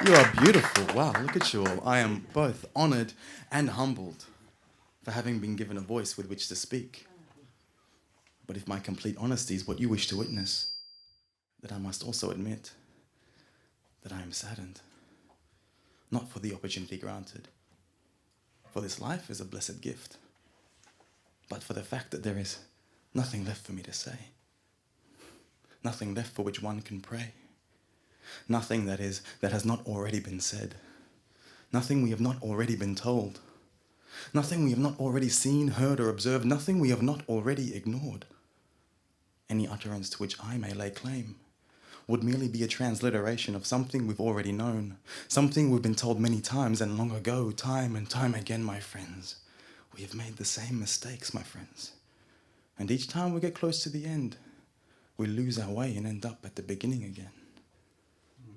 You are beautiful. Wow, look at you all. I am both honoured and humbled for having been given a voice with which to speak. But if my complete honesty is what you wish to witness, then I must also admit that I am saddened. Not for the opportunity granted, for this life is a blessed gift, but for the fact that there is nothing left for me to say, nothing left for which one can pray, nothing that has not already been said, nothing we have not already been told, nothing we have not already seen, heard, or observed, nothing we have not already ignored. Any utterance to which I may lay claim would merely be a transliteration of something we've already known, something we've been told many times and long ago, time and time again, my friends. We have made the same mistakes, my friends. And each time we get close to the end, we lose our way and end up at the beginning again.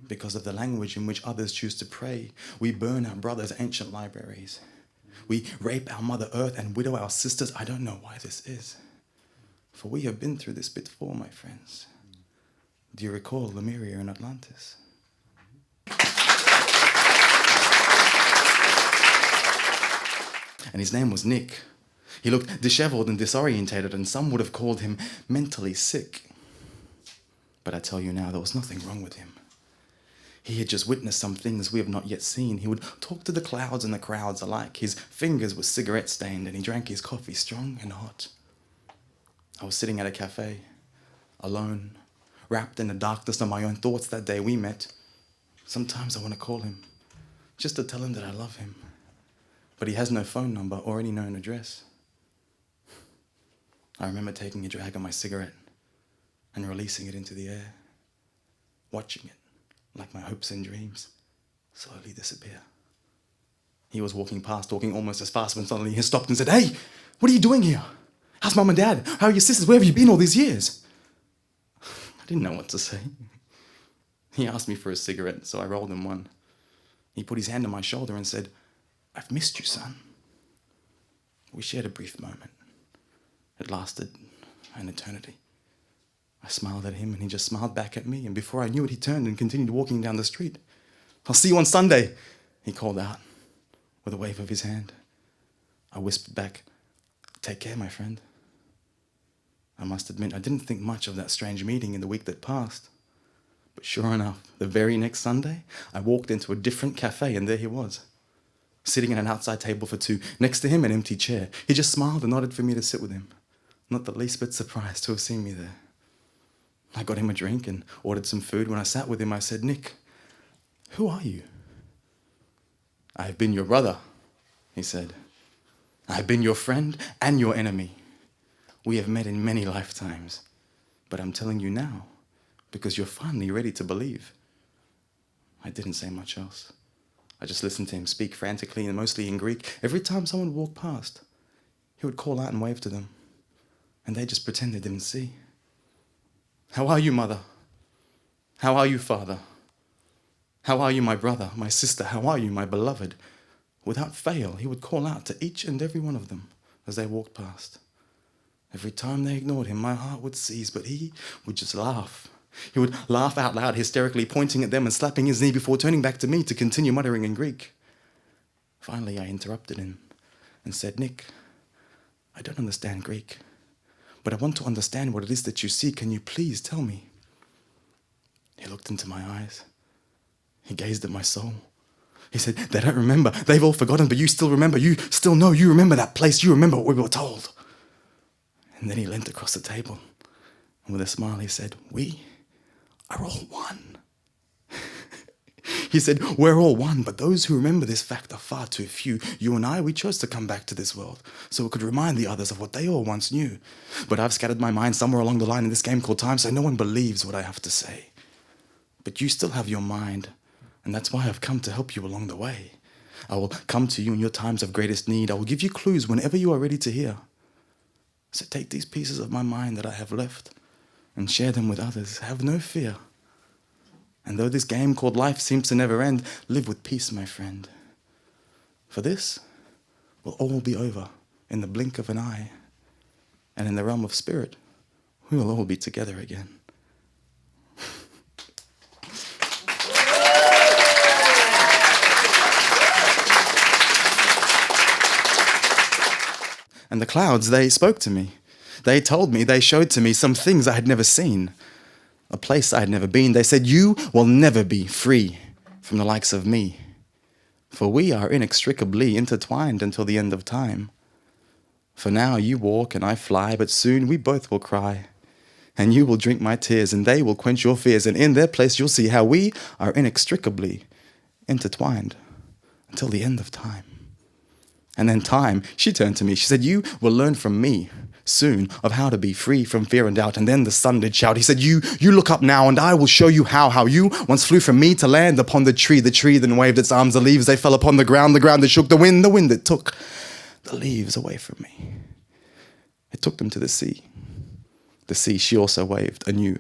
Because of the language in which others choose to pray, we burn our brothers' ancient libraries. We rape our Mother Earth and widow our sisters. I don't know why this is. For we have been through this before, my friends. Do you recall Lemuria and Atlantis? And his name was Nick. He looked disheveled and disorientated, and some would have called him mentally sick. But I tell you now, there was nothing wrong with him. He had just witnessed some things we have not yet seen. He would talk to the clouds and the crowds alike. His fingers were cigarette-stained, and he drank his coffee strong and hot. I was sitting at a cafe, alone, wrapped in the darkness of my own thoughts that day we met. Sometimes I want to call him, just to tell him that I love him. But he has no phone number or any known address. I remember taking a drag on my cigarette and releasing it into the air, watching it, like my hopes and dreams, slowly disappear. He was walking past, talking almost as fast, when suddenly he stopped and said, "Hey, what are you doing here? How's Mum and Dad? How are your sisters? Where have you been all these years?" I didn't know what to say. He asked me for a cigarette, so I rolled him one. He put his hand on my shoulder and said, "I've missed you, son." We shared a brief moment. It lasted an eternity. I smiled at him and he just smiled back at me, and before I knew it, he turned and continued walking down the street. "I'll see you on Sunday," he called out with a wave of his hand. I whispered back, "Take care, my friend." I must admit, I didn't think much of that strange meeting in the week that passed. But sure enough, the very next Sunday, I walked into a different cafe and there he was, sitting at an outside table for two, next to him an empty chair. He just smiled and nodded for me to sit with him, not the least bit surprised to have seen me there. I got him a drink and ordered some food. When I sat with him, I said, "Nick, who are you?" "I have been your brother," he said. "I have been your friend and your enemy. We have met in many lifetimes, but I'm telling you now because you're finally ready to believe." I didn't say much else. I just listened to him speak frantically and mostly in Greek. Every time someone walked past, he would call out and wave to them, and they just pretend they didn't see. "How are you, mother? How are you, father? How are you, my brother, my sister? How are you, my beloved?" Without fail, he would call out to each and every one of them as they walked past. Every time they ignored him, my heart would seize, but he would just laugh. He would laugh out loud, hysterically pointing at them and slapping his knee before turning back to me to continue muttering in Greek. Finally, I interrupted him and said, "Nick, I don't understand Greek, but I want to understand what it is that you see. Can you please tell me?" He looked into my eyes. He gazed at my soul. He said, "They don't remember. They've all forgotten, but you still remember. You still know. You remember that place. You remember what we were told." And then he leant across the table, and with a smile he said, "We are all one." He said, "We're all one, but those who remember this fact are far too few. You and I, we chose to come back to this world so we could remind the others of what they all once knew. But I've scattered my mind somewhere along the line in this game called time, so no one believes what I have to say. But you still have your mind, and that's why I've come to help you along the way. I will come to you in your times of greatest need. I will give you clues whenever you are ready to hear. So take these pieces of my mind that I have left and share them with others. Have no fear. And though this game called life seems to never end, live with peace, my friend. For this will all be over in the blink of an eye. And in the realm of spirit, we will all be together again." And the clouds, they spoke to me. They told me, they showed to me some things I had never seen, a place I had never been. They said, you will never be free from the likes of me, for we are inextricably intertwined until the end of time. For now you walk and I fly, but soon we both will cry. And you will drink my tears, and they will quench your fears, and in their place you'll see how we are inextricably intertwined until the end of time. And then time, she turned to me, she said, you will learn from me soon of how to be free from fear and doubt. And then the sun did shout, he said, you look up now, and I will show you how you once flew from me to land upon the tree then waved its arms, the leaves they fell upon the ground that shook, the wind that took the leaves away from me. It took them to the sea. The sea she also waved a new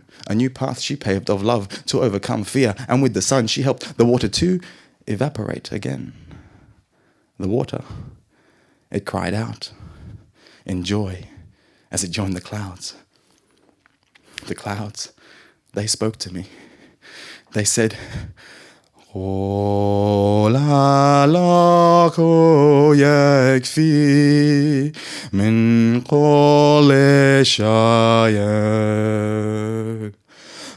path she paved of love to overcome fear. And with the sun she helped the water to evaporate again. The water, it cried out in joy as it joined the clouds. The clouds, they spoke to me. They said, Ola lako yakfi min kole shayek.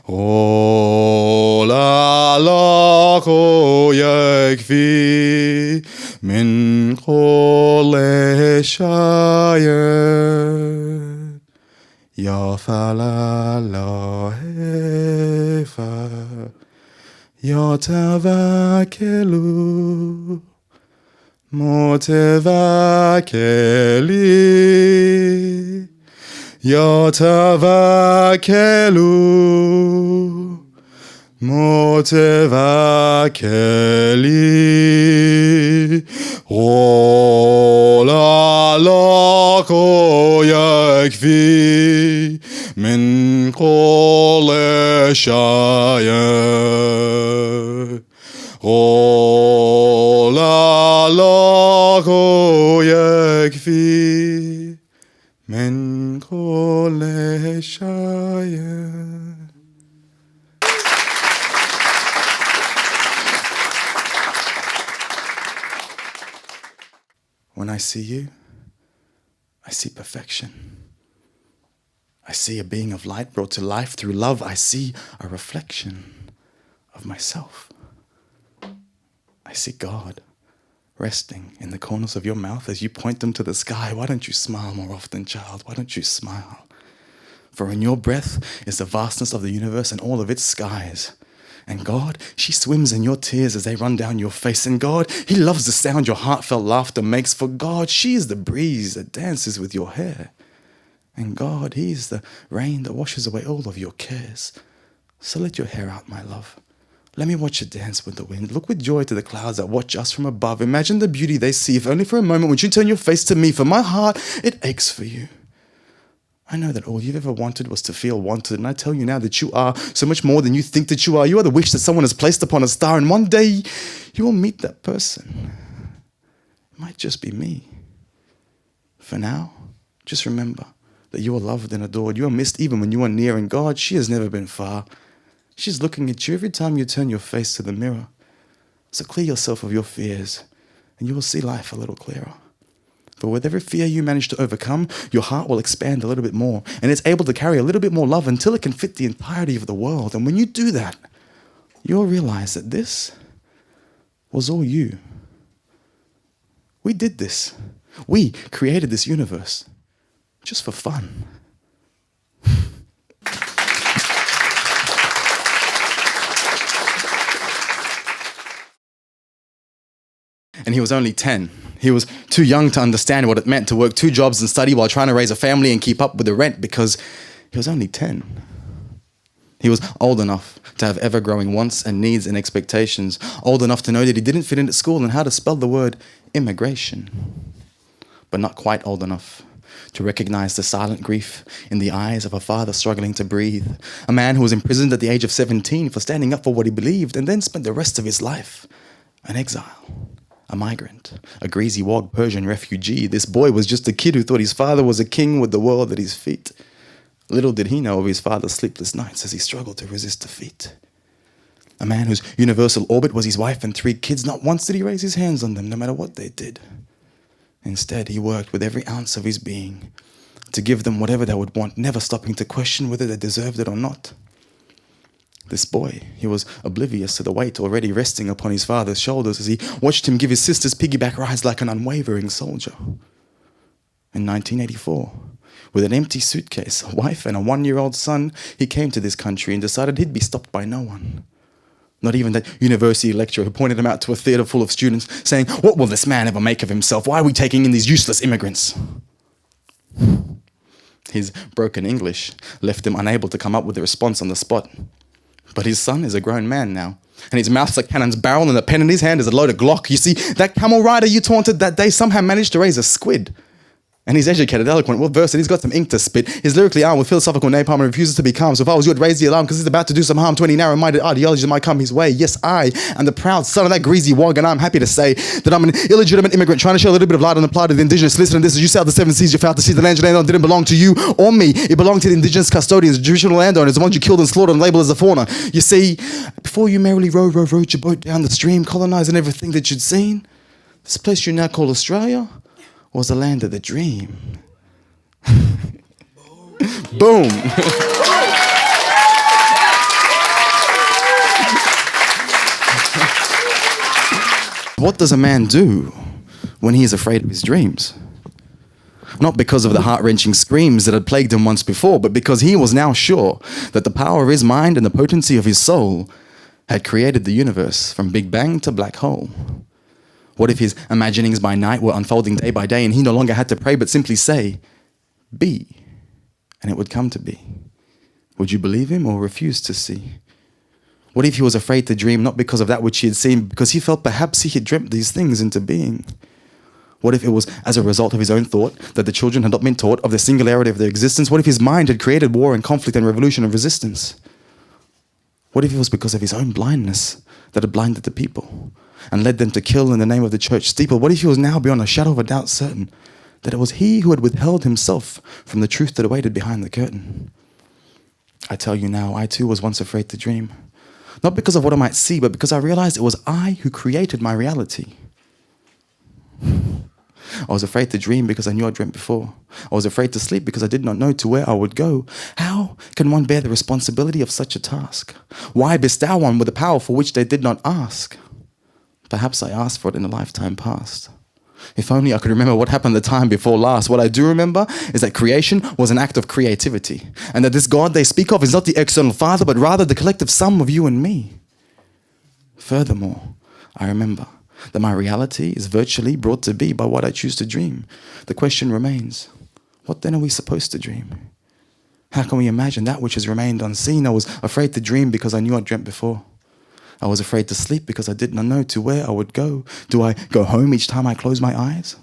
Ola lako yakfi min kole shayek. Ya fala la hefa. يتوكلوا متوكلي يتوكلوا متوكلي ولا لكو يكفي من كل شيء ولا لكو يكفي من كل شيء. When I see you, I see perfection. I see a being of light brought to life through love. I see a reflection of myself. I see God resting in the corners of your mouth as you point them to the sky. Why don't you smile more often, child? Why don't you smile? For in your breath is the vastness of the universe and all of its skies. And God, she swims in your tears as they run down your face. And God, he loves the sound your heartfelt laughter makes. For God, she is the breeze that dances with your hair. And God, he is the rain that washes away all of your cares. So let your hair out, my love. Let me watch you dance with the wind. Look with joy to the clouds that watch us from above. Imagine the beauty they see, if only for a moment, when you turn your face to me. For my heart, it aches for you. I know that all you've ever wanted was to feel wanted, and I tell you now that you are so much more than you think that you are. You are the wish that someone has placed upon a star, and one day you will meet that person. It might just be me. For now, just remember that you are loved and adored. You are missed even when you are near, and God, she has never been far. She's looking at you every time you turn your face to the mirror. So clear yourself of your fears, and you will see life a little clearer. For with every fear you manage to overcome, your heart will expand a little bit more, and it's able to carry a little bit more love until it can fit the entirety of the world. And when you do that, you'll realize that this was all you. We did this. We created this universe just for fun. And he was only 10. He was too young to understand what it meant to work 2 jobs and study while trying to raise a family and keep up with the rent, because he was only 10. He was old enough to have ever-growing wants and needs and expectations, old enough to know that he didn't fit into school and how to spell the word immigration, but not quite old enough to recognize the silent grief in the eyes of a father struggling to breathe, a man who was imprisoned at the age of 17 for standing up for what he believed and then spent the rest of his life an exile. A migrant, a greasy wog Persian refugee. This boy was just a kid who thought his father was a king with the world at his feet. Little did he know of his father's sleepless nights as he struggled to resist defeat. A man whose universal orbit was his wife and 3 kids. Not once did he raise his hands on them, no matter what they did. Instead, he worked with every ounce of his being to give them whatever they would want, never stopping to question whether they deserved it or not. This boy, he was oblivious to the weight already resting upon his father's shoulders as he watched him give his sister's piggyback rides like an unwavering soldier. In 1984, with an empty suitcase, a wife and a 1-year-old son, he came to this country and decided he'd be stopped by no one. Not even that university lecturer who pointed him out to a theatre full of students saying, "What will this man ever make of himself? Why are we taking in these useless immigrants?" His broken English left him unable to come up with a response on the spot. But his son is a grown man now, and his mouth's a cannon's barrel and the pen in his hand is a loaded Glock. You see, that camel rider you taunted that day somehow managed to raise a squid. And he's educated, eloquent, well-versed, and he's got some ink to spit. He's lyrically armed with philosophical napalm and refuses to be calm. So if I was you, I'd raise the alarm because he's about to do some harm to any narrow-minded ideology that might come his way. Yes, I am the proud son of that greasy wog, and I'm happy to say that I'm an illegitimate immigrant trying to show a little bit of light on the plight of the indigenous. Listen to this, as you sailed the 7 seas, you failed to see the land you landed on didn't belong to you or me. It belonged to the indigenous custodians, the traditional landowners, the ones you killed and slaughtered and labeled as a fauna. You see, before you merrily rowed your boat down the stream, colonizing everything that you'd seen, this place you now call Australia was the land of the dream. Boom. What does a man do when he is afraid of his dreams? Not because of the heart-wrenching screams that had plagued him once before, but because he was now sure that the power of his mind and the potency of his soul had created the universe from Big Bang to black hole. What if his imaginings by night were unfolding day by day and he no longer had to pray but simply say, "Be," and it would come to be? Would you believe him or refuse to see? What if he was afraid to dream, not because of that which he had seen, because he felt perhaps he had dreamt these things into being? What if it was as a result of his own thought that the children had not been taught of the singularity of their existence? What if his mind had created war and conflict and revolution and resistance? What if it was because of his own blindness that had blinded the people and led them to kill in the name of the church steeple? What if he was now beyond a shadow of a doubt certain that it was he who had withheld himself from the truth that awaited behind the curtain? I tell you now, I too was once afraid to dream. Not because of what I might see, but because I realized it was I who created my reality. I was afraid to dream because I knew I dreamt before. I was afraid to sleep because I did not know to where I would go. How can one bear the responsibility of such a task? Why bestow one with a power for which they did not ask? Perhaps I asked for it in a lifetime past. If only I could remember what happened the time before last. What I do remember is that creation was an act of creativity, and that this God they speak of is not the external Father, but rather the collective sum of you and me. Furthermore, I remember that my reality is virtually brought to be by what I choose to dream. The question remains, what then are we supposed to dream? How can we imagine that which has remained unseen? I was afraid to dream because I knew I'd dreamt before. I was afraid to sleep because I did not know to where I would go. Do I go home each time I close my eyes?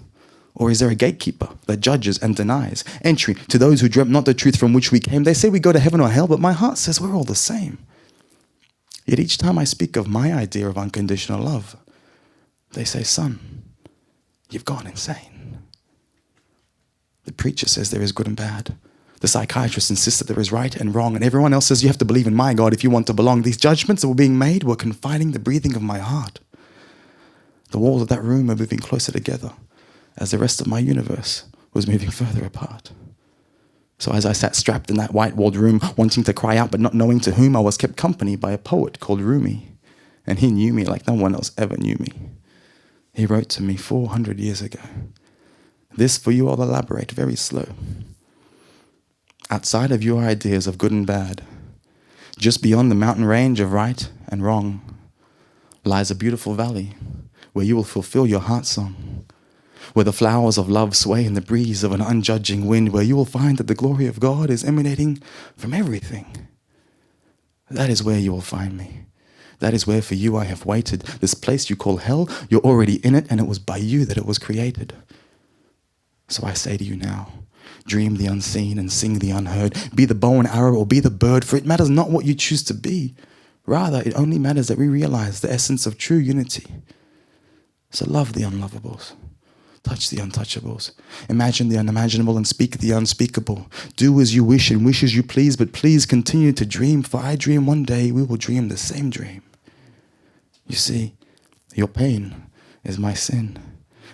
Or is there a gatekeeper that judges and denies entry to those who dreamt not the truth from which we came? They say we go to heaven or hell, but my heart says we're all the same. Yet each time I speak of my idea of unconditional love, they say, "Son, you've gone insane." The preacher says there is good and bad. The psychiatrist insists that there is right and wrong, and everyone else says you have to believe in my God if you want to belong. These judgments that were being made were confining the breathing of my heart. The walls of that room are moving closer together as the rest of my universe was moving further apart. So as I sat strapped in that white-walled room, wanting to cry out but not knowing to whom, I was kept company by a poet called Rumi, and he knew me like no one else ever knew me. He wrote to me 400 years ago. This for you I'll elaborate very slow. Outside of your ideas of good and bad, just beyond the mountain range of right and wrong, lies a beautiful valley where you will fulfill your heart song, where the flowers of love sway in the breeze of an unjudging wind, where you will find that the glory of God is emanating from everything. That is where you will find me. That is where for you I have waited. This place you call hell, you're already in it, and it was by you that it was created. So I say to you now, dream the unseen and sing the unheard. Be the bow and arrow or be the bird, for it matters not what you choose to be. Rather, it only matters that we realize the essence of true unity. So love the unlovables. Touch the untouchables. Imagine the unimaginable and speak the unspeakable. Do as you wish and wish as you please, but please continue to dream, for I dream one day we will dream the same dream. You see, your pain is my sin.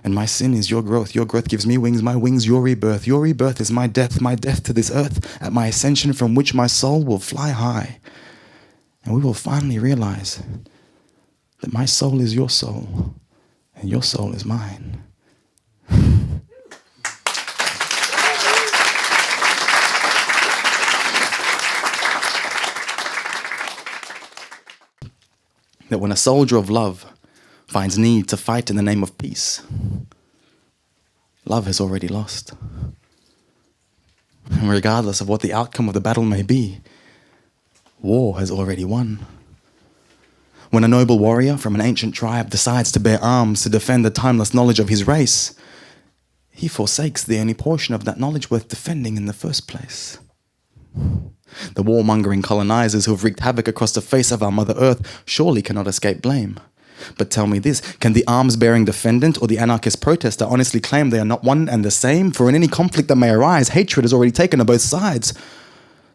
And my sin is your growth. Your growth gives me wings. My wings, your rebirth. Your rebirth is my death to this earth, at my ascension from which my soul will fly high. And we will finally realize that my soul is your soul and your soul is mine. That when a soldier of love finds need to fight in the name of peace, love has already lost. And regardless of what the outcome of the battle may be, war has already won. When a noble warrior from an ancient tribe decides to bear arms to defend the timeless knowledge of his race, he forsakes the only portion of that knowledge worth defending in the first place. The warmongering colonizers who have wreaked havoc across the face of our Mother Earth surely cannot escape blame. But tell me this, can the arms-bearing defendant or the anarchist protester honestly claim they are not one and the same? For in any conflict that may arise, hatred is already taken on both sides.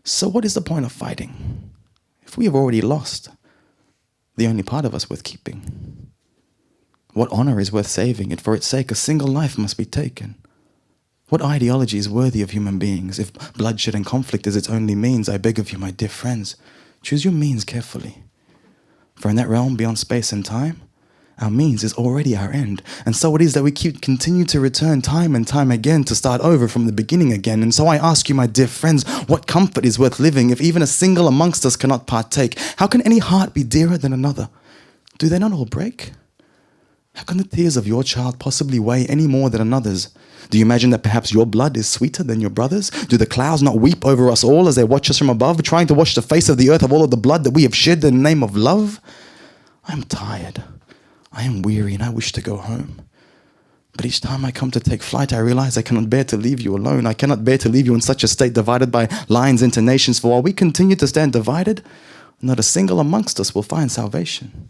So what is the point of fighting if we have already lost the only part of us worth keeping? What honor is worth saving, and for its sake a single life must be taken? What ideology is worthy of human beings? If bloodshed and conflict is its only means, I beg of you, my dear friends, choose your means carefully. For in that realm beyond space and time, our means is already our end. And so it is that we continue to return time and time again to start over from the beginning again. And so I ask you, my dear friends, what comfort is worth living if even a single amongst us cannot partake? How can any heart be dearer than another? Do they not all break? How can the tears of your child possibly weigh any more than another's? Do you imagine that perhaps your blood is sweeter than your brother's? Do the clouds not weep over us all as they watch us from above, trying to wash the face of the earth of all of the blood that we have shed in the name of love? I am tired. I am weary and I wish to go home. But each time I come to take flight, I realize I cannot bear to leave you alone. I cannot bear to leave you in such a state divided by lines into nations. For while we continue to stand divided, not a single amongst us will find salvation.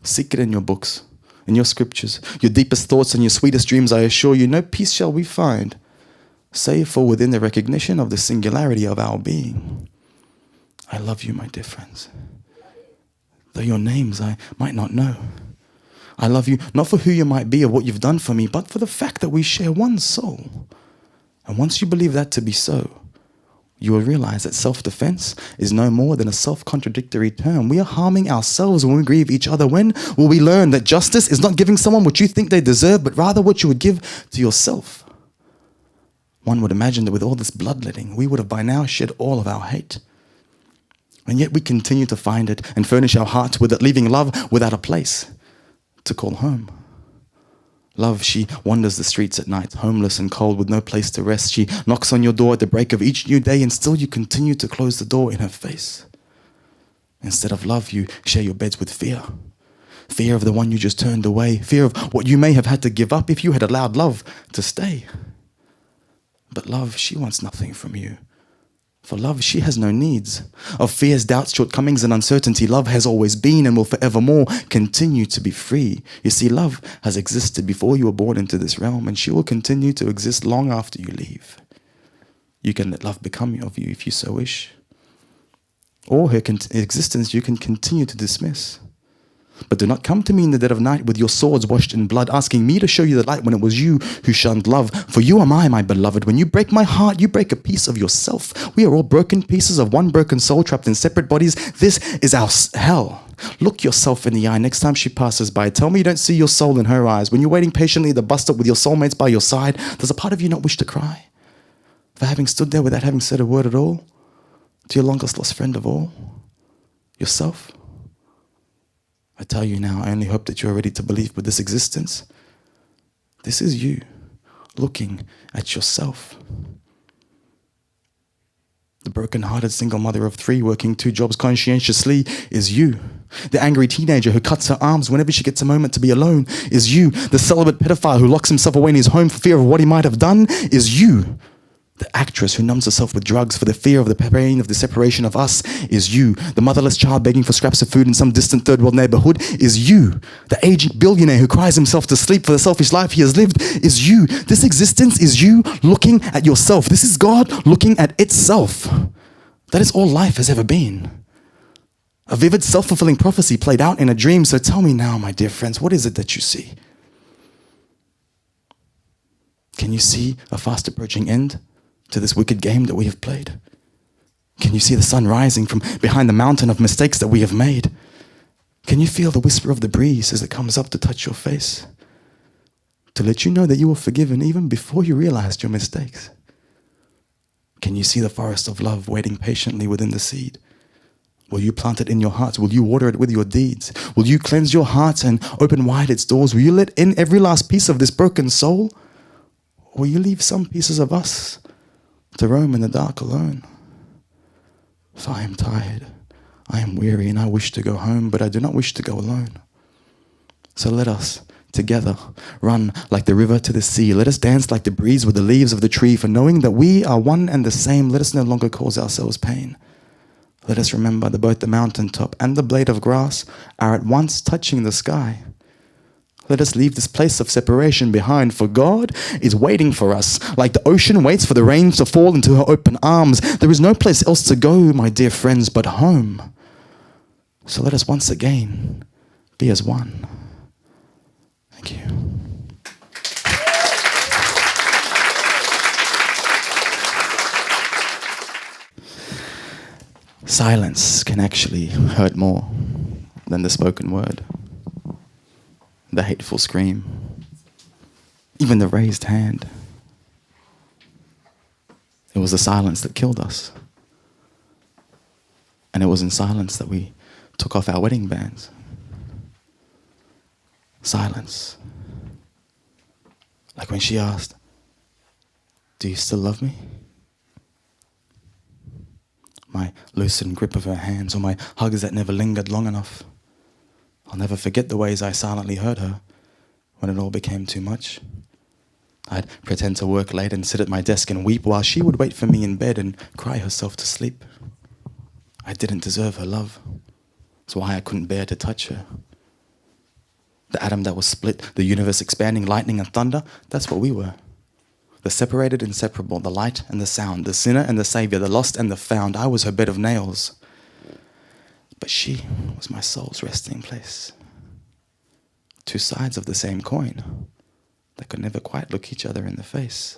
Seek it in your books, in your scriptures, your deepest thoughts and your sweetest dreams. I assure you, no peace shall we find, save for within the recognition of the singularity of our being. I love you, my dear friends, though your names I might not know. I love you not for who you might be or what you've done for me, but for the fact that we share one soul. And once you believe that to be so, you will realize that self-defense is no more than a self-contradictory term. We are harming ourselves when we grieve each other. When will we learn that justice is not giving someone what you think they deserve, but rather what you would give to yourself? One would imagine that with all this bloodletting, we would have by now shed all of our hate. And yet we continue to find it and furnish our hearts with it, leaving love without a place to call home. Love, she wanders the streets at night, homeless and cold with no place to rest. She knocks on your door at the break of each new day, and still you continue to close the door in her face. Instead of love, you share your beds with fear. Fear of the one you just turned away. Fear of what you may have had to give up if you had allowed love to stay. But love, she wants nothing from you. For love, she has no needs. Of fears, doubts, shortcomings, and uncertainty, love has always been and will forevermore continue to be free. You see, love has existed before you were born into this realm, and she will continue to exist long after you leave. You can let love become of you if you so wish. Or her existence you can continue to dismiss. But do not come to me in the dead of night with your swords washed in blood, asking me to show you the light when it was you who shunned love. For you are my beloved. When you break my heart, you break a piece of yourself. We are all broken pieces of one broken soul trapped in separate bodies. This is our hell. Look yourself in the eye next time she passes by. Tell me you don't see your soul in her eyes. When you're waiting patiently at the bus stop with your soulmates by your side, does a part of you not wish to cry? For having stood there without having said a word at all? To your longest lost friend of all? Yourself? I tell you now, I only hope that you are ready to believe with this existence. This is you looking at yourself. The broken-hearted single mother of 3 working 2 jobs conscientiously is you. The angry teenager who cuts her arms whenever she gets a moment to be alone is you. The celibate pedophile who locks himself away in his home for fear of what he might have done is you. The actress who numbs herself with drugs for the fear of the pain of the separation of us is you. The motherless child begging for scraps of food in some distant third world neighborhood is you. The aged billionaire who cries himself to sleep for the selfish life he has lived is you. This existence is you looking at yourself. This is God looking at itself. That is all life has ever been. A vivid self-fulfilling prophecy played out in a dream. So tell me now, my dear friends, what is it that you see? Can you see a fast approaching end to this wicked game that we have played? Can you see the sun rising from behind the mountain of mistakes that we have made? Can you feel the whisper of the breeze as it comes up to touch your face? To let you know that you were forgiven even before you realized your mistakes? Can you see the forest of love waiting patiently within the seed? Will you plant it in your heart? Will you water it with your deeds? Will you cleanse your heart and open wide its doors? Will you let in every last piece of this broken soul? Or will you leave some pieces of us to roam in the dark alone? For I am tired, I am weary, and I wish to go home, but I do not wish to go alone. So let us, together, run like the river to the sea. Let us dance like the breeze with the leaves of the tree, for knowing that we are one and the same, let us no longer cause ourselves pain. Let us remember that both the mountaintop and the blade of grass are at once touching the sky. Let us leave this place of separation behind, for God is waiting for us, like the ocean waits for the rains to fall into her open arms. There is no place else to go, my dear friends, but home. So let us once again be as one. Thank you. Silence can actually hurt more than the spoken word, the hateful scream, even the raised hand. It was the silence that killed us. And it was in silence that we took off our wedding bands. Silence. Like when she asked, "Do you still love me?" My loosened grip of her hands, or my hugs that never lingered long enough. I'll never forget the ways I silently heard her when it all became too much. I'd pretend to work late and sit at my desk and weep while she would wait for me in bed and cry herself to sleep. I didn't deserve her love. That's why I couldn't bear to touch her. The atom that was split, the universe expanding, lightning and thunder, that's what we were. The separated inseparable, the light and the sound, the sinner and the savior, the lost and the found. I was her bed of nails. But she was my soul's resting place. Two sides of the same coin that could never quite look each other in the face.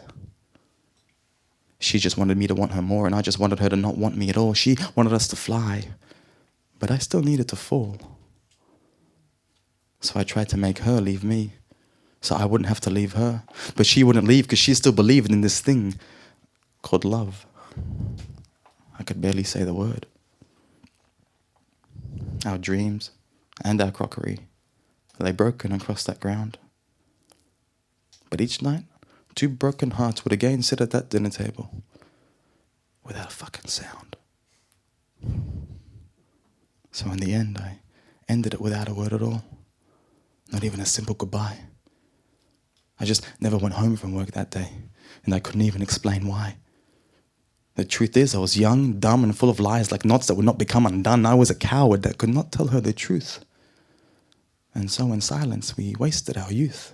She just wanted me to want her more, and I just wanted her to not want me at all. She wanted us to fly, but I still needed to fall. So I tried to make her leave me, so I wouldn't have to leave her. But she wouldn't leave because she still believed in this thing called love. I could barely say the word. Our dreams and our crockery lay broken across that ground. But each night, two broken hearts would again sit at that dinner table without a fucking sound. So in the end, I ended it without a word at all. Not even a simple goodbye. I just never went home from work that day, and I couldn't even explain why. The truth is, I was young, dumb, and full of lies like knots that would not become undone. I was a coward that could not tell her the truth. And so in silence, we wasted our youth.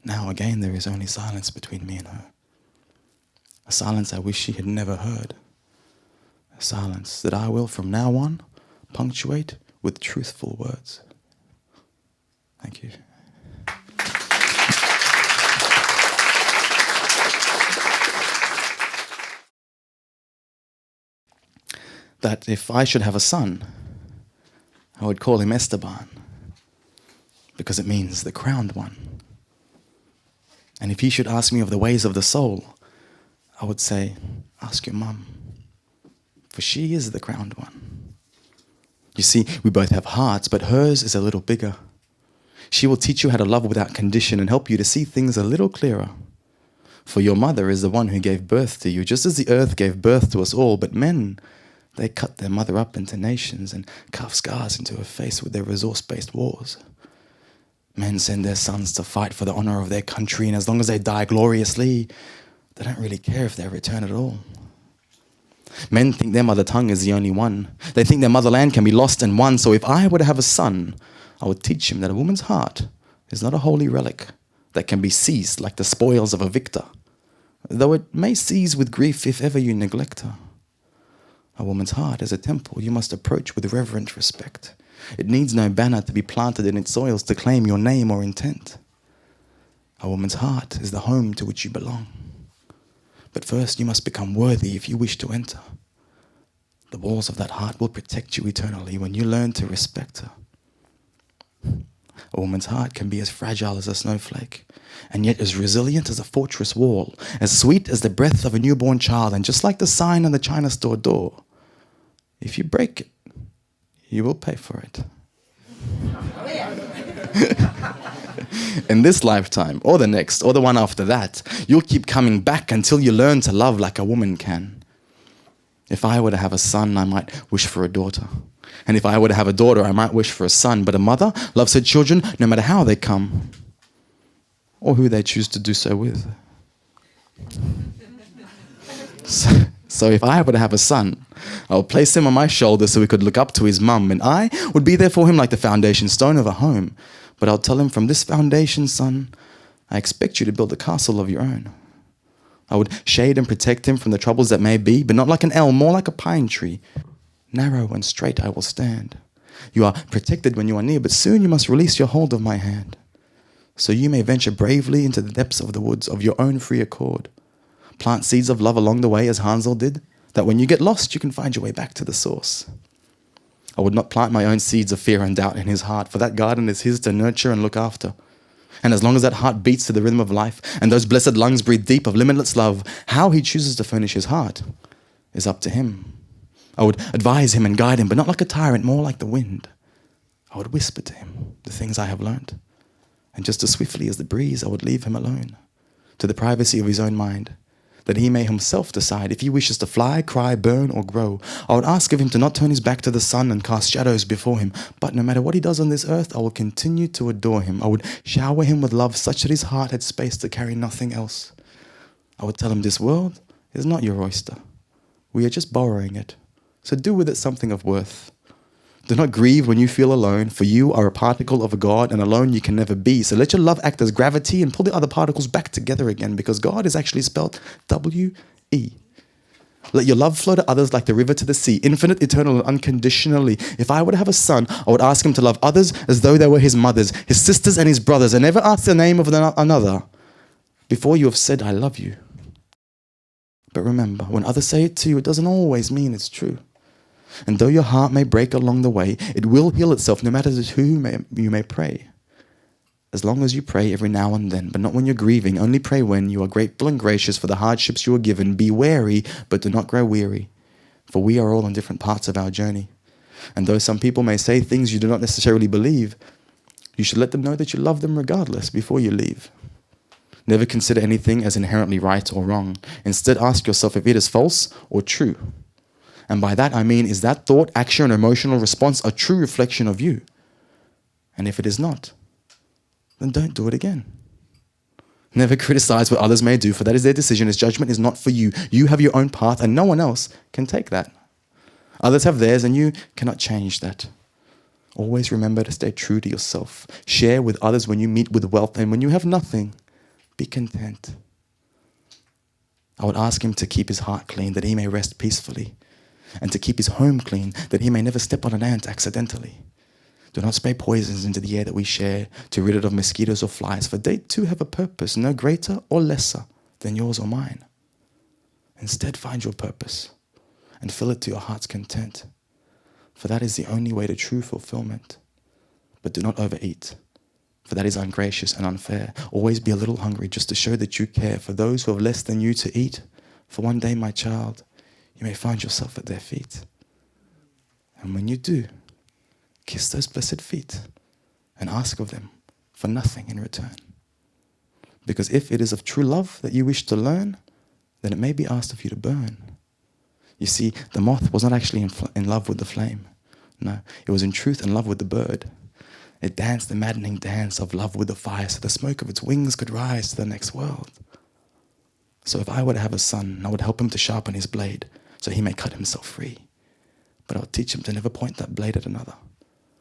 Now again, there is only silence between me and her. A silence I wish she had never heard. A silence that I will, from now on, punctuate with truthful words. Thank you. That if I should have a son, I would call him Esteban, because it means the crowned one. And if he should ask me of the ways of the soul, I would say, ask your mum, for she is the crowned one. You see, we both have hearts, but hers is a little bigger. She will teach you how to love without condition and help you to see things a little clearer. For your mother is the one who gave birth to you, just as the earth gave birth to us all, but men, they cut their mother up into nations and carve scars into her face with their resource-based wars. Men send their sons to fight for the honor of their country, and as long as they die gloriously, they don't really care if they return at all. Men think their mother tongue is the only one. They think their motherland can be lost and won, so if I were to have a son, I would teach him that a woman's heart is not a holy relic that can be seized like the spoils of a victor, though it may seize with grief if ever you neglect her. A woman's heart is a temple you must approach with reverent respect. It needs no banner to be planted in its soils to claim your name or intent. A woman's heart is the home to which you belong. But first you must become worthy if you wish to enter. The walls of that heart will protect you eternally when you learn to respect her. A woman's heart can be as fragile as a snowflake, and yet as resilient as a fortress wall, as sweet as the breath of a newborn child, and just like the sign on the China store door. If you break it, you will pay for it. In this lifetime, or the next, or the one after that, you'll keep coming back until you learn to love like a woman can. If I were to have a son, I might wish for a daughter. And if I were to have a daughter, I might wish for a son. But a mother loves her children no matter how they come, or who they choose to do so with. So if I were to have a son, I would place him on my shoulder so he could look up to his mum, and I would be there for him like the foundation stone of a home. But I'll tell him, from this foundation, son, I expect you to build a castle of your own. I would shade and protect him from the troubles that may be, but not like an elm, more like a pine tree. Narrow and straight I will stand. You are protected when you are near, but soon you must release your hold of my hand, so you may venture bravely into the depths of the woods of your own free accord. Plant seeds of love along the way as Hansel did, that when you get lost, you can find your way back to the source. I would not plant my own seeds of fear and doubt in his heart, for that garden is his to nurture and look after. And as long as that heart beats to the rhythm of life, and those blessed lungs breathe deep of limitless love, how he chooses to furnish his heart is up to him. I would advise him and guide him, but not like a tyrant, more like the wind. I would whisper to him the things I have learnt, and just as swiftly as the breeze, I would leave him alone, to the privacy of his own mind, that he may himself decide if he wishes to fly, cry, burn, or grow. I would ask of him to not turn his back to the sun and cast shadows before him, but no matter what he does on this earth, I will continue to adore him. I would shower him with love such that his heart had space to carry nothing else. I would tell him, this world is not your oyster. We are just borrowing it, so do with it something of worth. Do not grieve when you feel alone, for you are a particle of a God, and alone you can never be. So let your love act as gravity and pull the other particles back together again, because God is actually spelled W-E. Let your love flow to others like the river to the sea, infinite, eternal, and unconditionally. If I were to have a son, I would ask him to love others as though they were his mothers, his sisters, and his brothers, and never ask the name of another before you have said, I love you. But remember, when others say it to you, it doesn't always mean it's true. And though your heart may break along the way, it will heal itself no matter to who you may pray. As long as you pray every now and then, but not when you're grieving. Only pray when you are grateful and gracious for the hardships you are given. Be wary, but do not grow weary, for we are all on different parts of our journey. And though some people may say things you do not necessarily believe, you should let them know that you love them regardless before you leave. Never consider anything as inherently right or wrong. Instead, ask yourself if it is false or true. And by that I mean, is that thought, action, and emotional response a true reflection of you? And if it is not, then don't do it again. Never criticize what others may do, for that is their decision. His judgment is not for you. You have your own path, and no one else can take that. Others have theirs, and you cannot change that. Always remember to stay true to yourself. Share with others when you meet with wealth, and when you have nothing, be content. I would ask him to keep his heart clean, that he may rest peacefully, and to keep his home clean, that he may never step on an ant accidentally. Do not spray poisons into the air that we share, to rid it of mosquitoes or flies, for they too have a purpose, no greater or lesser than yours or mine. Instead, find your purpose, and fill it to your heart's content, for that is the only way to true fulfillment. But do not overeat, for that is ungracious and unfair. Always be a little hungry, just to show that you care for those who have less than you to eat, for one day, my child, you may find yourself at their feet. And when you do, kiss those blessed feet and ask of them for nothing in return. Because if it is of true love that you wish to learn, then it may be asked of you to burn. You see, the moth was not actually in love with the flame. No, it was in truth in love with the bird. It danced the maddening dance of love with the fire, so the smoke of its wings could rise to the next world. So if I were to have a son, I would help him to sharpen his blade, so he may cut himself free. But I would teach him to never point that blade at another,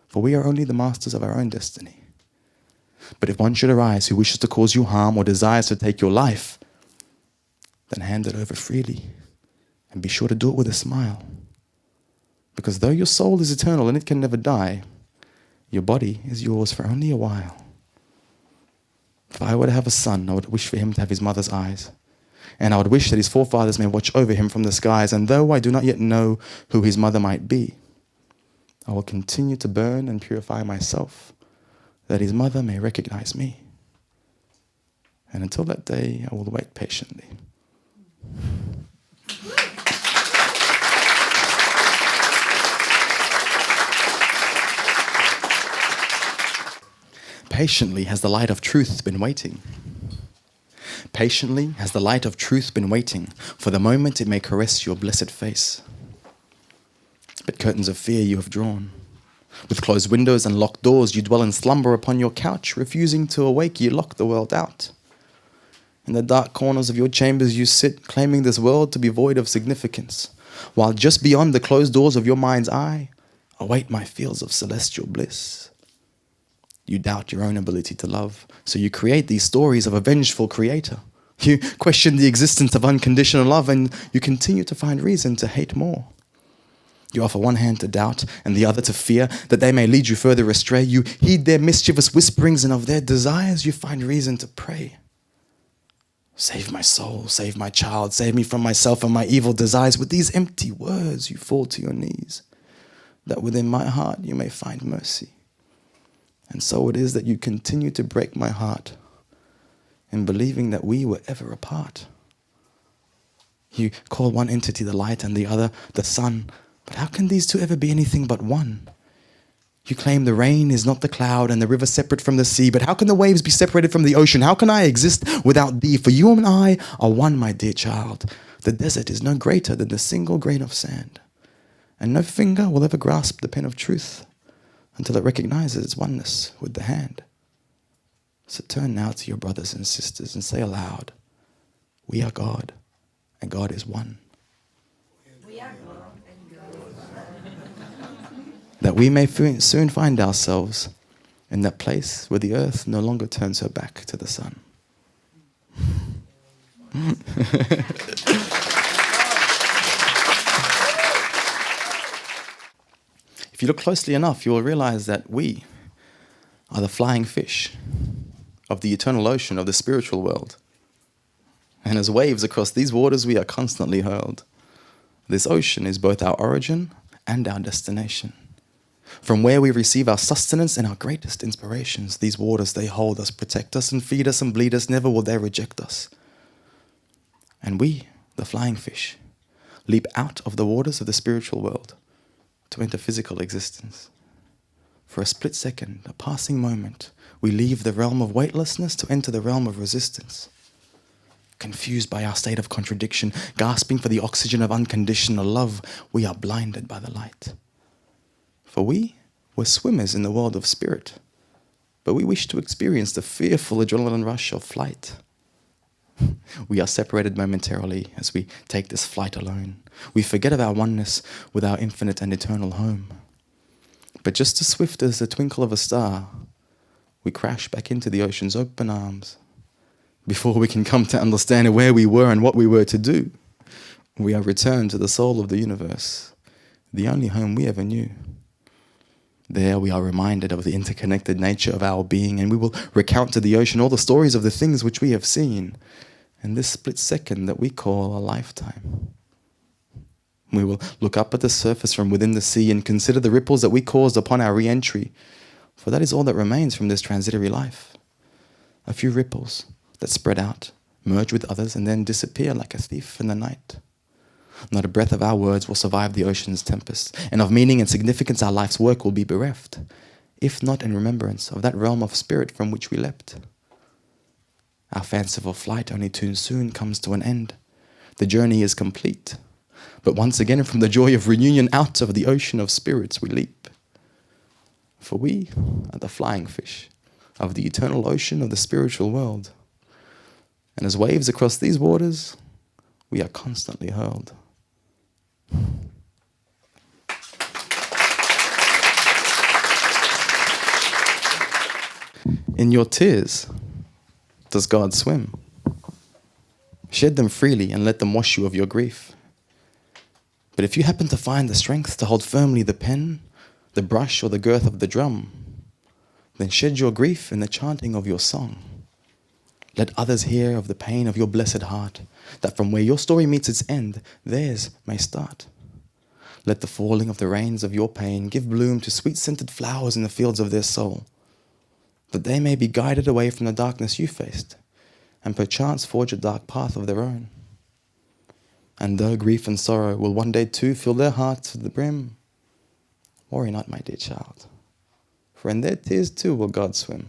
for we are only the masters of our own destiny. But if one should arise who wishes to cause you harm or desires to take your life, then hand it over freely, and be sure to do it with a smile. Because though your soul is eternal and it can never die, your body is yours for only a while. If I were to have a son, I would wish for him to have his mother's eyes. And I would wish that his forefathers may watch over him from the skies. And though I do not yet know who his mother might be, I will continue to burn and purify myself, that his mother may recognize me. And until that day, I will wait patiently. Patiently has the light of truth been waiting. Patiently has the light of truth been waiting for the moment it may caress your blessed face. But curtains of fear you have drawn. With closed windows and locked doors you dwell in slumber upon your couch, refusing to awake you lock the world out. In the dark corners of your chambers you sit, claiming this world to be void of significance, while just beyond the closed doors of your mind's eye await my fields of celestial bliss. You doubt your own ability to love, so you create these stories of a vengeful creator. You question the existence of unconditional love, and you continue to find reason to hate more. You offer one hand to doubt and the other to fear, that they may lead you further astray. You heed their mischievous whisperings, and of their desires you find reason to pray. Save my soul, save my child, save me from myself and my evil desires. With these empty words you fall to your knees, that within my heart you may find mercy. And so it is that you continue to break my heart in believing that we were ever apart. You call one entity the light and the other the sun, but how can these two ever be anything but one? You claim the rain is not the cloud and the river separate from the sea, but how can the waves be separated from the ocean? How can I exist without thee? For you and I are one, my dear child. The desert is no greater than the single grain of sand, and no finger will ever grasp the pen of truth until it recognizes its oneness with the hand. So turn now to your brothers and sisters and say aloud, we are God, and God is one. We are God, and God is one. That we may soon find ourselves in that place where the earth no longer turns her back to the sun. If you look closely enough, you will realize that we are the flying fish of the eternal ocean of the spiritual world. And as waves across these waters, we are constantly hurled. This ocean is both our origin and our destination. From where we receive our sustenance and our greatest inspirations, these waters, they hold us, protect us, and feed us and bleed us. Never will they reject us. And we, the flying fish, leap out of the waters of the spiritual world to enter physical existence. For a split second, a passing moment, we leave the realm of weightlessness to enter the realm of resistance. Confused by our state of contradiction, gasping for the oxygen of unconditional love, we are blinded by the light. For we were swimmers in the world of spirit, but we wish to experience the fearful adrenaline rush of flight. We are separated momentarily as we take this flight alone. We forget of our oneness with our infinite and eternal home. But just as swift as the twinkle of a star, we crash back into the ocean's open arms. Before we can come to understand where we were and what we were to do, we are returned to the soul of the universe, the only home we ever knew. There we are reminded of the interconnected nature of our being, and we will recount to the ocean all the stories of the things which we have seen in this split second that we call a lifetime. We will look up at the surface from within the sea and consider the ripples that we caused upon our re-entry, for that is all that remains from this transitory life. A few ripples that spread out, merge with others, and then disappear like a thief in the night. Not a breath of our words will survive the ocean's tempest, and of meaning and significance our life's work will be bereft, if not in remembrance of that realm of spirit from which we leapt. Our fanciful flight only too soon comes to an end. The journey is complete, but once again from the joy of reunion out of the ocean of spirits we leap. For we are the flying fish of the eternal ocean of the spiritual world. And as waves across these waters, we are constantly hurled. In your tears, does God swim? Shed them freely and let them wash you of your grief. But if you happen to find the strength to hold firmly the pen, the brush, or the girth of the drum, then shed your grief in the chanting of your song. Let others hear of the pain of your blessed heart, that from where your story meets its end, theirs may start. Let the falling of the rains of your pain give bloom to sweet-scented flowers in the fields of their soul, that they may be guided away from the darkness you faced, and perchance forge a dark path of their own. And though grief and sorrow will one day too fill their hearts to the brim, worry not, my dear child, for in their tears too will God swim.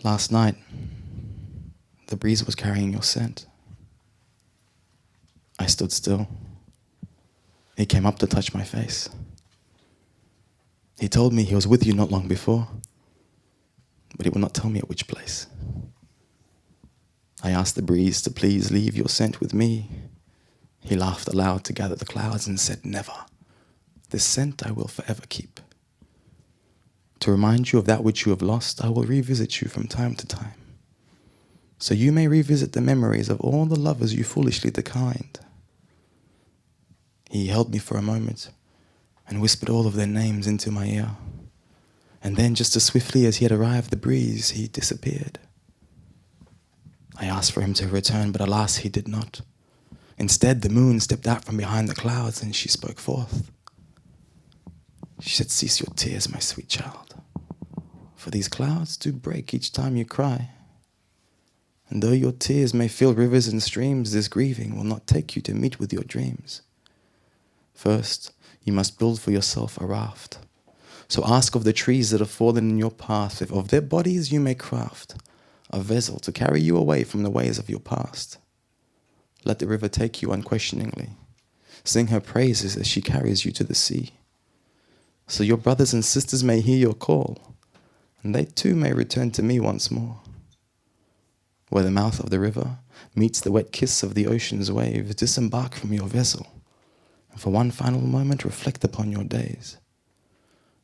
Last night, the breeze was carrying your scent. I stood still. He came up to touch my face. He told me he was with you not long before, but he would not tell me at which place. I asked the breeze to please leave your scent with me. He laughed aloud to gather the clouds and said, never. This scent I will forever keep. To remind you of that which you have lost, I will revisit you from time to time, so you may revisit the memories of all the lovers you foolishly declined. He held me for a moment and whispered all of their names into my ear, and then just as swiftly as he had arrived the breeze, he disappeared. I asked for him to return, but alas, he did not. Instead, the moon stepped out from behind the clouds and she spoke forth. She said, cease your tears, my sweet child, for these clouds do break each time you cry. And though your tears may fill rivers and streams, this grieving will not take you to meet with your dreams. First, you must build for yourself a raft. So ask of the trees that have fallen in your path if of their bodies you may craft a vessel to carry you away from the ways of your past. Let the river take you unquestioningly. Sing her praises as she carries you to the sea, so your brothers and sisters may hear your call, and they too may return to me once more. Where the mouth of the river meets the wet kiss of the ocean's waves, disembark from your vessel, and for one final moment reflect upon your days.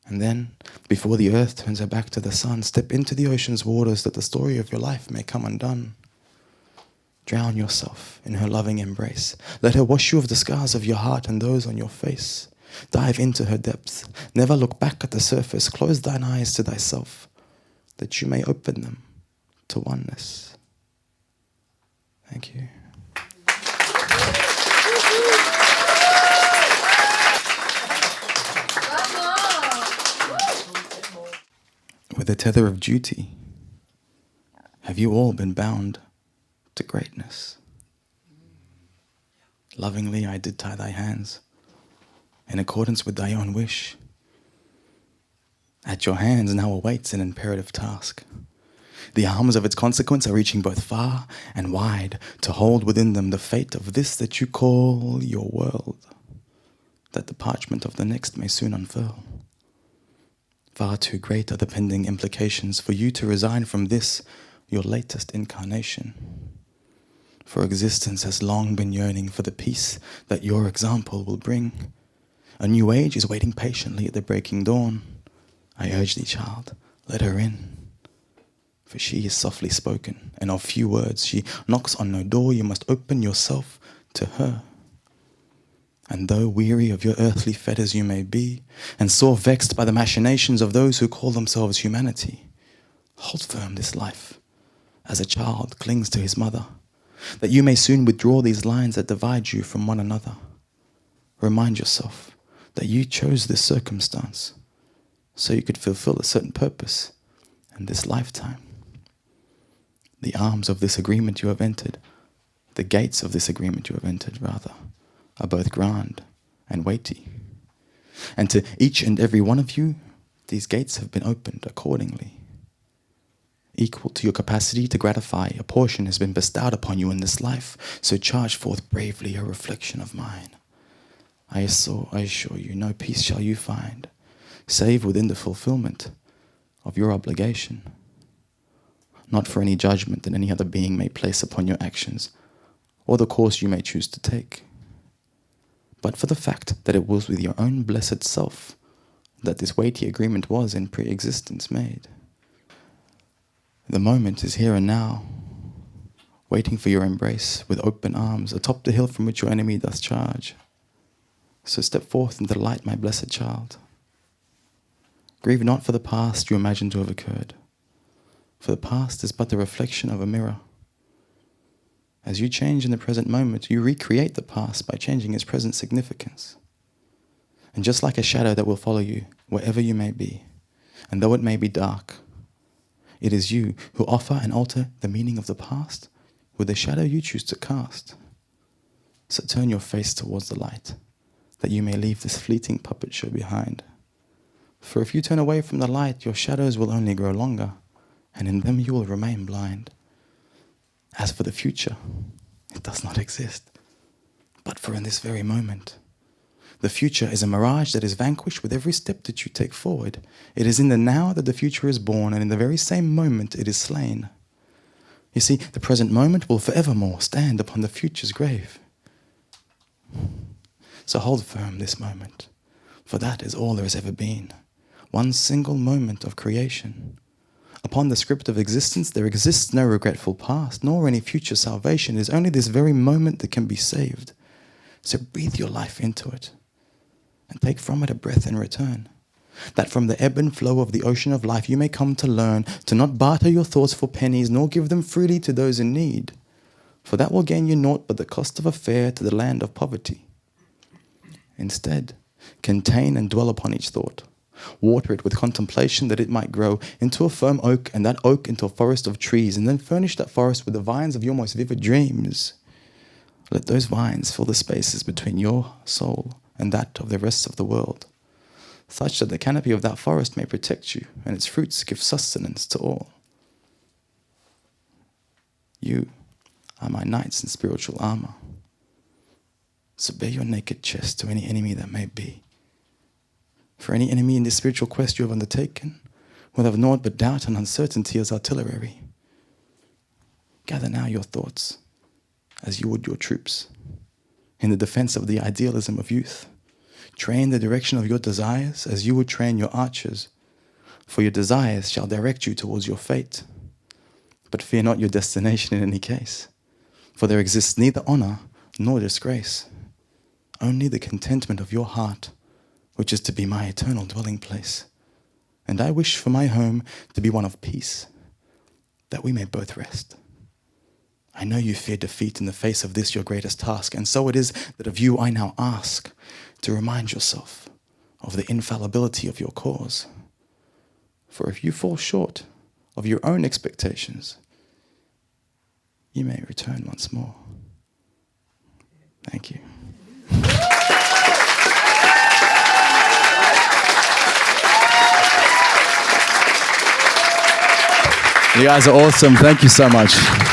And then, before the earth turns her back to the sun, step into the ocean's waters that the story of your life may come undone. Drown yourself in her loving embrace. Let her wash you of the scars of your heart and those on your face. Dive into her depths. Never look back at the surface. Close thine eyes to thyself, that you may open them to oneness. Thank you. With the tether of duty, have you all been bound to greatness? Lovingly I did tie thy hands, in accordance with thy own wish. At your hands now awaits an imperative task. The arms of its consequence are reaching both far and wide to hold within them the fate of this that you call your world, that the parchment of the next may soon unfurl. Far too great are the pending implications for you to resign from this, your latest incarnation. For existence has long been yearning for the peace that your example will bring. A new age is waiting patiently at the breaking dawn. I urge thee, child, let her in. For she is softly spoken, and of few words. She knocks on no door, you must open yourself to her. And though weary of your earthly fetters you may be, and sore vexed by the machinations of those who call themselves humanity, hold firm this life, as a child clings to his mother, that you may soon withdraw these lines that divide you from one another. Remind yourself that you chose this circumstance so you could fulfill a certain purpose in this lifetime. The arms of this agreement you have entered, the gates of this agreement you have entered, rather, are both grand and weighty. And to each and every one of you, these gates have been opened accordingly. Equal to your capacity to gratify, a portion has been bestowed upon you in this life, so charge forth bravely a reflection of mine. I assure you, no peace shall you find, save within the fulfillment of your obligation. Not for any judgment that any other being may place upon your actions, or the course you may choose to take, but for the fact that it was with your own blessed self that this weighty agreement was in pre-existence made. The moment is here and now. waiting for your embrace with open arms atop the hill from which your enemy doth charge. So step forth into the light, my blessed child. Grieve not for the past you imagine to have occurred, for the past is but the reflection of a mirror. As you change in the present moment, you recreate the past by changing its present significance. And just like a shadow that will follow you wherever you may be, and though it may be dark, it is you who offer and alter the meaning of the past with the shadow you choose to cast. So turn your face towards the light, that you may leave this fleeting puppet show behind. For if you turn away from the light, your shadows will only grow longer, and in them you will remain blind. As for the future, it does not exist, but for in this very moment. The future is a mirage that is vanquished with every step that you take forward. It is in the now that the future is born, and in the very same moment it is slain. You see, the present moment will forevermore stand upon the future's grave. So hold firm this moment, for that is all there has ever been. One single moment of creation. Upon the script of existence there exists no regretful past, nor any future salvation. It is only this very moment that can be saved. So breathe your life into it, and take from it a breath in return, that from the ebb and flow of the ocean of life you may come to learn to not barter your thoughts for pennies, nor give them freely to those in need, for that will gain you naught but the cost of a fare to the land of poverty. Instead, contain and dwell upon each thought. Water it with contemplation that it might grow into a firm oak, and that oak into a forest of trees, and then furnish that forest with the vines of your most vivid dreams. Let those vines fill the spaces between your soul and that of the rest of the world, such that the canopy of that forest may protect you, and its fruits give sustenance to all. You are my knights in spiritual armor. So bare your naked chest to any enemy that may be. For any enemy in this spiritual quest you have undertaken will have naught but doubt and uncertainty as artillery. Gather now your thoughts, as you would your troops, in the defense of the idealism of youth. Train the direction of your desires as you would train your archers, for your desires shall direct you towards your fate. But fear not your destination in any case, for there exists neither honor nor disgrace, only the contentment of your heart, which is to be my eternal dwelling place. And I wish for my home to be one of peace, that we may both rest. I know you fear defeat in the face of this your greatest task, and so it is that of you I now ask to remind yourself of the infallibility of your cause. For if you fall short of your own expectations, you may return once more. Thank you. You guys are awesome. Thank you so much.